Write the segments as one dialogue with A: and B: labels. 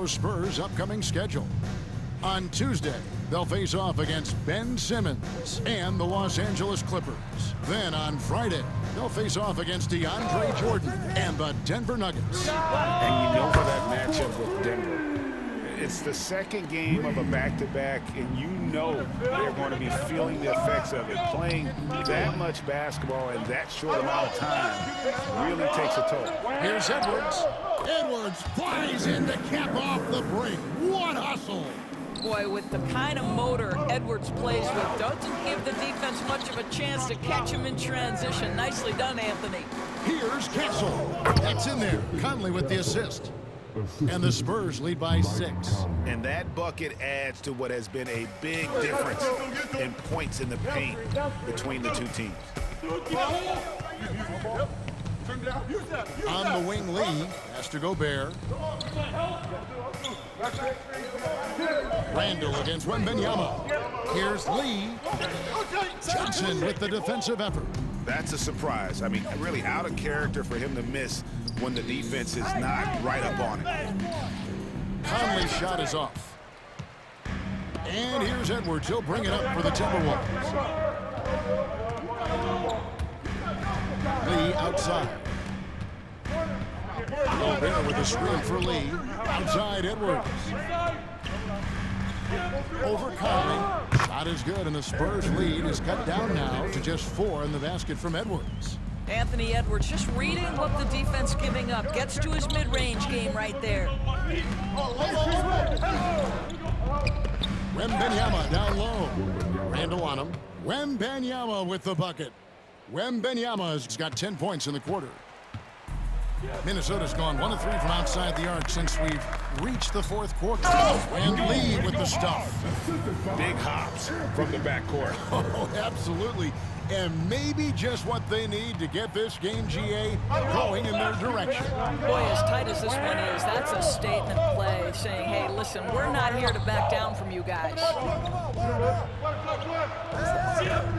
A: Chicago Spurs' upcoming schedule. On Tuesday, they'll face off against Ben Simmons and the Los Angeles Clippers. Then on Friday, they'll face off against DeAndre Jordan and the Denver Nuggets.
B: And you know for that matchup with Denver, it's the second game of a back-to-back, and you know they're going to be feeling the effects of it. Playing that much basketball in that short amount of time really takes a toll.
A: Here's Edwards. Edwards flies in to cap off the break. What hustle!
C: Boy, with the kind of motor Edwards plays with, doesn't give the defense much of a chance to catch him in transition. Nicely done, Anthony.
A: Here's Kessel. That's in there. Conley with the assist. And the Spurs lead by 6.
B: And that bucket adds to what has been a big difference in points in the paint between the two teams.
A: On the wing, Lee has to Gobert. Randall against Wembanyama. Here's Lee. Johnson with the defensive effort.
B: That's a surprise. I mean, really out of character for him to miss when the defense is not right up on it.
A: Conley's shot is off. And here's Edwards. He'll bring it up for the Timberwolves. Lee outside. Gobert with a screen for Lee. Outside Edwards. Over Conley. Shot is good, and the Spurs lead is cut down now to just 4 in the basket from Edwards.
C: Anthony Edwards just reading what the defense giving up. Gets to his mid-range game right there.
A: Wembanyama down low. Randall on him. Wembanyama with the bucket. Wembanyama's got 10 points in the quarter. Minnesota's gone 1 of 3 from outside the arc since we've reached the 4th quarter. And Lee with the stuff.
B: Big hops from the backcourt.
A: Oh, absolutely. And maybe just what they need to get this game, GA, going in their direction.
C: Boy, as tight as this one is, that's a statement play saying, hey, listen, we're not here to back down from you guys.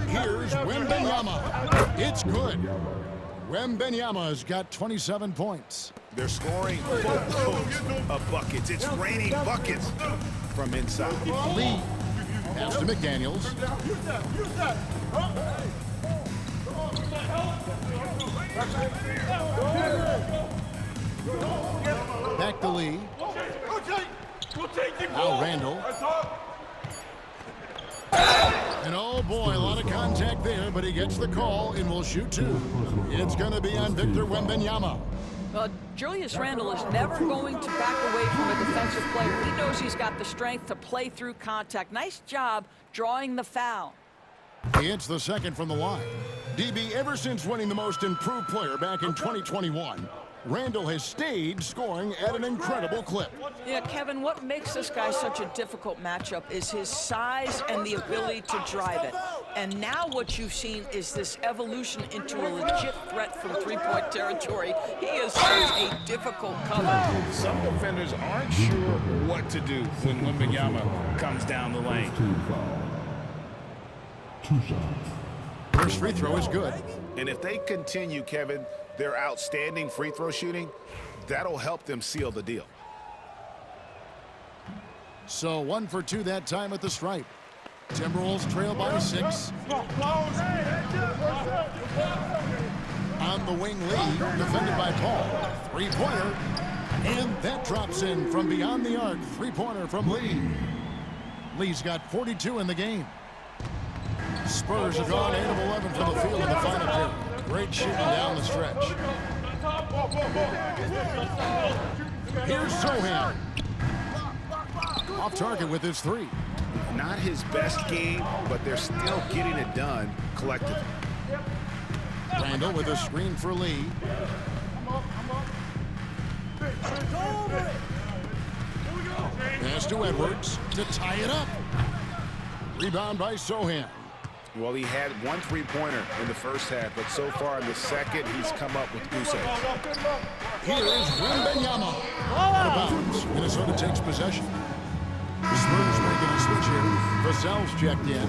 A: Here's Wembanyama. It's good. Wembanyama's got 27 points.
B: They're scoring boatloads of buckets. It's raining buckets from inside.
A: Lee pass to McDaniels. Back to Lee. Now Randall. And oh boy, a lot of contact there, but he gets the call and will shoot 2. It's going to be on Victor Wembanyama.
C: Julius Randle is never going to back away from a defensive player. He knows he's got the strength to play through contact. Nice job drawing the foul.
A: He hits the second from the line. DB, ever since winning the most improved player back in 2021, Randall has stayed scoring at an incredible clip.
C: Yeah, Kevin, what makes this guy such a difficult matchup is his size and the ability to drive it. And now what you've seen is this evolution into a legit threat from three-point territory. He is such a difficult cover.
B: Some defenders aren't sure what to do when Wembanyama comes down the lane.
D: 2 shots.
A: First free throw is good.
B: And if they continue, Kevin, their outstanding free throw shooting, that'll help them seal the deal.
A: So 1 for 2 that time at the stripe. Timberwolves trail by 6. On the wing, Lee, defended by Paul. Three-pointer. And that drops in from beyond the arc. Three-pointer from Lee. Lee's got 42 in the game. Spurs have gone 8 of 11 from the field in the final period. Great shooting down the stretch. Here's Sohan. Off target with his 3.
B: Not his best game, but they're still getting it done collectively.
A: Randall with a screen for Lee. Pass to Edwards to tie it up. Rebound by Sohan.
B: Well, he had 1 3-pointer in the first half, but so far in the second, he's come up with goose eggs.
A: Here is Wembanyama. Out of bounds. Minnesota takes possession. The Spurs making a switch here. Vassell's checked in.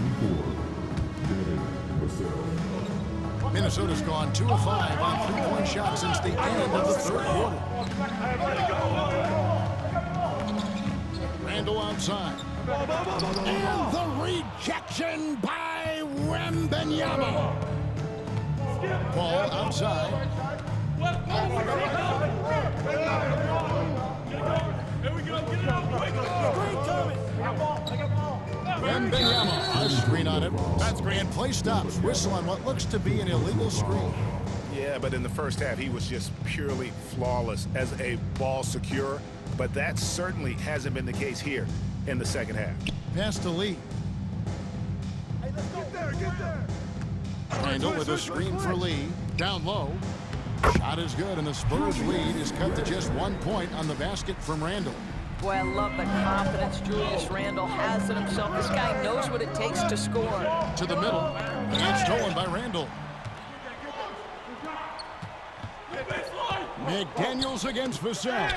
A: Minnesota's gone 2 of 5 on 3-point shots since the end of the 3rd quarter. Randall outside. And the rejection by Wembanyama. Ball outside. Wembanyama, a screen on it. That's great. And play stops. Whistle on what looks to be an illegal screen.
B: Yeah, but in the first half, he was just purely flawless as a ball securer. But that certainly hasn't been the case here in the second half.
A: Pass to Lee.
D: Hey, let's get there.
A: Randall with a screen for Lee. Down low. Shot is good, and the Spurs lead is cut to just 1 point on the basket from Randall.
C: Boy, I love the confidence Julius Randle has in himself. This guy knows what it takes to score.
A: To the middle. And stolen by Randall. McDaniels against Vassell.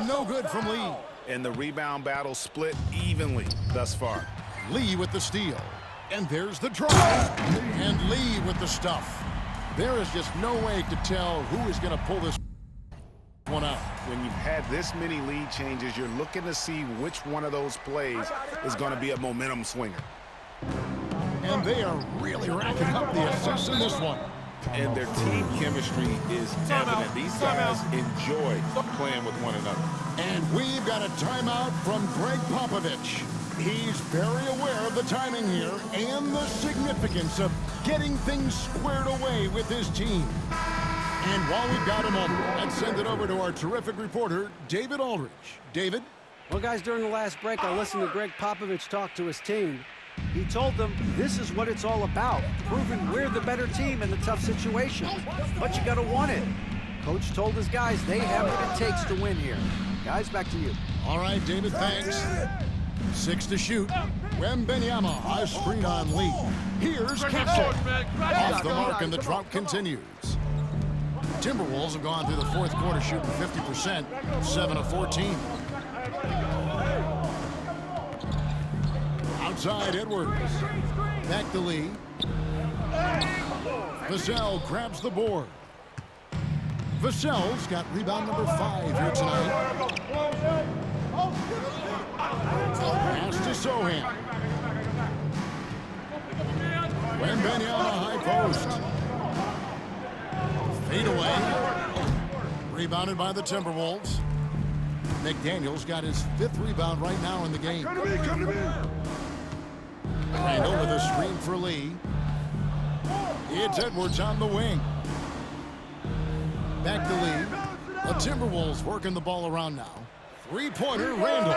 A: No good from Lee.
B: And the rebound battle split evenly thus far.
A: Lee with the steal. And there's the drive. And Lee with the stuff. There is just no way to tell who is going to pull this one out.
B: When you've had this many lead changes, you're looking to see which one of those plays is going to be a momentum swinger.
A: And they are really racking up the assists in this one.
B: And their team chemistry is evident. These guys enjoy playing with one another.
A: And we've got a timeout from Greg Popovich. He's very aware of the timing here and the significance of getting things squared away with his team. And while we've got a moment, let's send it over to our terrific reporter, David Aldridge. David?
E: Well, guys, during the last break, I listened to Greg Popovich talk to his team. He told them this is what it's all about, proving we're the better team in the tough situations. But you got to want it. Coach told his guys they have what it takes to win here. Guys, back to you.
A: All right, David, thanks. 6 to shoot. Wembanyama, a screen on Lee. Here's Castle. Off the mark, and the drought continues. Timberwolves have gone through the fourth quarter shooting 50%, 7 of 14. Outside, Edwards. Back to Lee. Vassell grabs the board. Vassell's got rebound number 5 here tonight. Pass to Sohan. Wembanyama high post. Fade away. Rebounded by the Timberwolves. McDaniels got his 5th rebound right now in the game.
D: Come to me.
A: Randall with a screen for Lee. It's Edwards on the wing. Back to Lee. The Timberwolves working the ball around now. 3-pointer, Randall.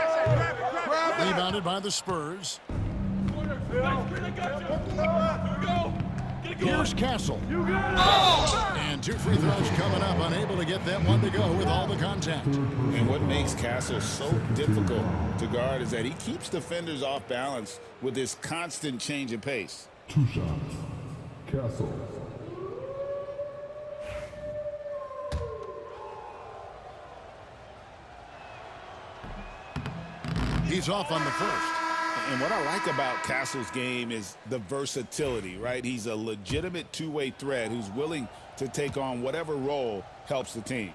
A: Rebounded by the Spurs. Here's Castle. And 2 free throws coming up, unable to get that one to go with all the contact.
B: And what makes Castle so difficult to guard is that he keeps defenders off balance with his constant change of pace.
D: 2 shots. Castle.
A: He's off on the first.
B: And what I like about Castle's game is the versatility, right? He's a legitimate two-way threat who's willing to take on whatever role helps the team.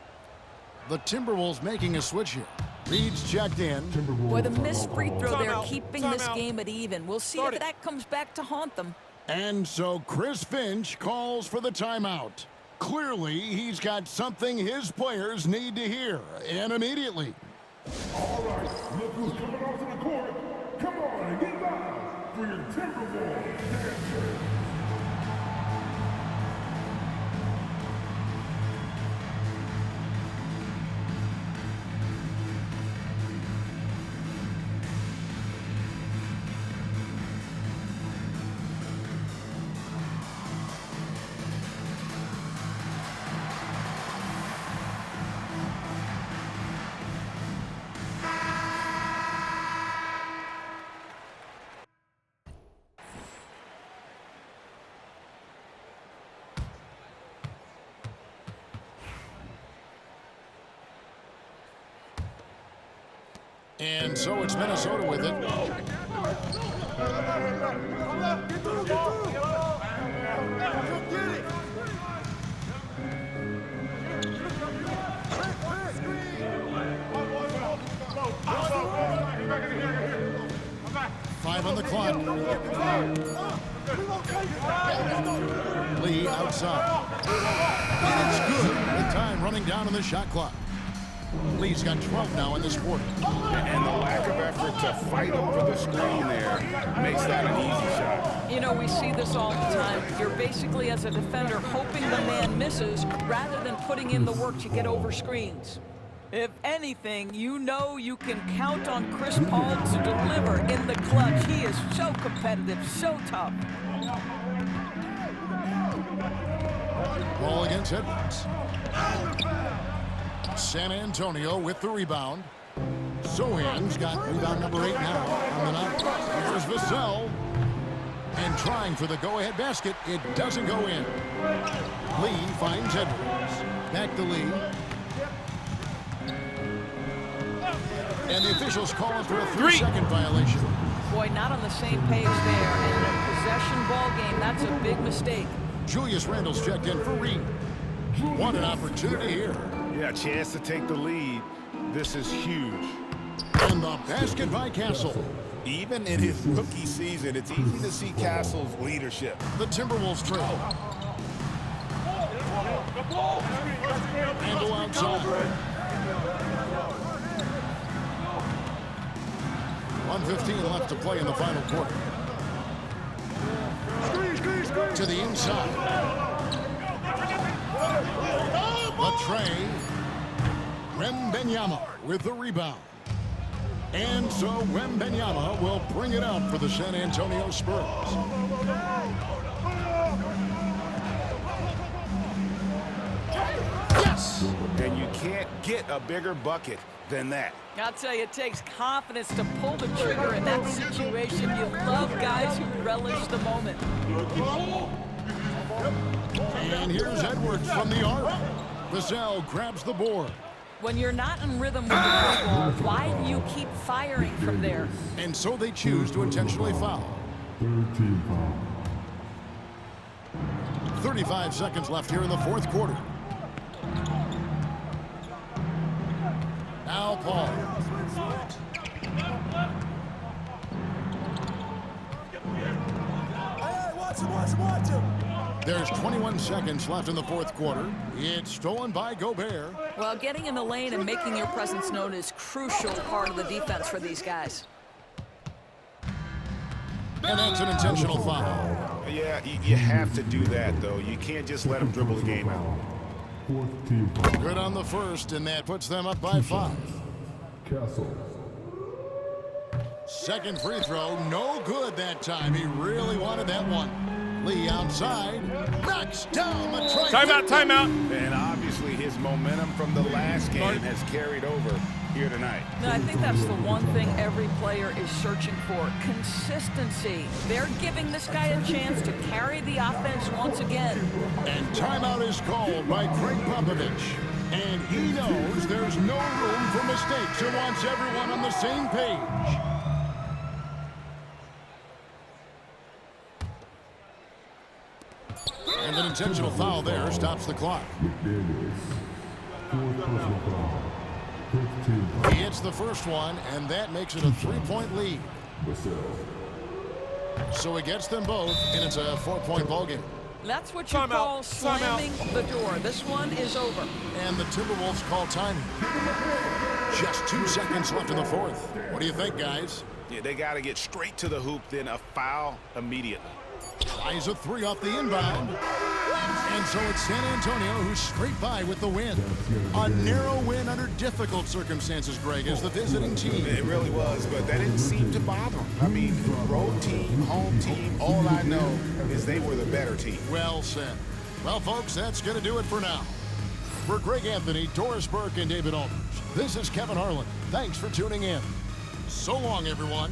A: The Timberwolves making a switch here. Reed's checked in.
C: Boy, the missed free throw there, keeping this game at even. We'll see if that comes back to haunt them.
A: And so Chris Finch calls for the timeout. Clearly, he's got something his players need to hear, and immediately.
D: All right, look who's coming onto the court. Come on and get loud for your Timberwolves.
A: And so it's Minnesota with it. on the clock. Lee outside. And it's good with time running down on the shot clock. Lee's got 12 now in this quarter.
B: And the lack of effort to fight over the screen there makes that an easy shot.
C: You know, we see this all the time. You're basically, as a defender, hoping the man misses rather than putting in the work to get over screens. If anything, you know you can count on Chris Paul to deliver in the clutch. He is so competitive, so tough.
A: Ball against Edwards. San Antonio with the rebound. Sohan's got rebound number 8 now on the night. Here's Vassell. And trying for the go-ahead basket. It doesn't go in. Lee finds Edwards. Back to Lee. And the officials calling for a 3-second violation.
C: Boy, not on the same page there. And in a possession ball game, that's a big mistake.
A: Julius Randle's checked in for Reed. What an opportunity here.
B: Yeah, a chance to take the lead. This is huge.
A: And the basket by Castle.
B: Even in his rookie season, it's easy to see Castle's leadership.
A: The Timberwolves trail. Randle outside. 1:15 left to play in the final quarter. To the inside. Latrey. Wembenyama with the rebound. And so Wembenyama will bring it out for the San Antonio Spurs. Yes!
B: And you can't get a bigger bucket than that.
C: I'll tell you, it takes confidence to pull the trigger in that situation. You love guys who relish the moment.
A: And here's Edwards from the arc. Vassell grabs the board.
C: When you're not in rhythm with the free ball, why do you keep firing from there?
A: And so they choose to intentionally foul. 35 seconds left here in the fourth quarter. Now Paul. Watch him. There's 21 seconds left in the fourth quarter. It's stolen by Gobert.
C: Well, getting in the lane and making your presence known is crucial part of the defense for these guys.
A: And that's an intentional foul.
B: Yeah, you have to do that, though. You can't just let them dribble the game out.
A: Good on the first, and that puts them up by 5.
D: Castle.
A: Second free throw, no good that time. He really wanted that one. Lee outside, knocks down the try.
F: Timeout.
B: And obviously his momentum from the last game has carried over here tonight.
C: Now, I think that's the one thing every player is searching for, consistency. They're giving this guy a chance to carry the offense once again.
A: And timeout is called by Greg Popovich. And he knows there's no room for mistakes. He wants everyone on the same page. And an intentional foul there stops the clock. He hits the first one, and that makes it a 3-point lead. So he gets them both, and it's a 4-point ballgame.
C: That's what you call slamming the door. This one is over.
A: And the Timberwolves call time. Just 2 seconds left in the fourth. What do you think, guys?
B: Yeah, they got to get straight to the hoop, then a foul immediately.
A: Tries a 3 off the inbound. And so it's San Antonio who's straight by with the win. A narrow win under difficult circumstances, Greg, as the visiting team.
B: It really was, but that didn't seem to bother them. I mean, road team, home team, all I know is they were the better team.
A: Well said. Well, folks, that's going to do it for now. For Greg Anthony, Doris Burke, and David Aldridge, this is Kevin Harlan. Thanks for tuning in. So long, everyone.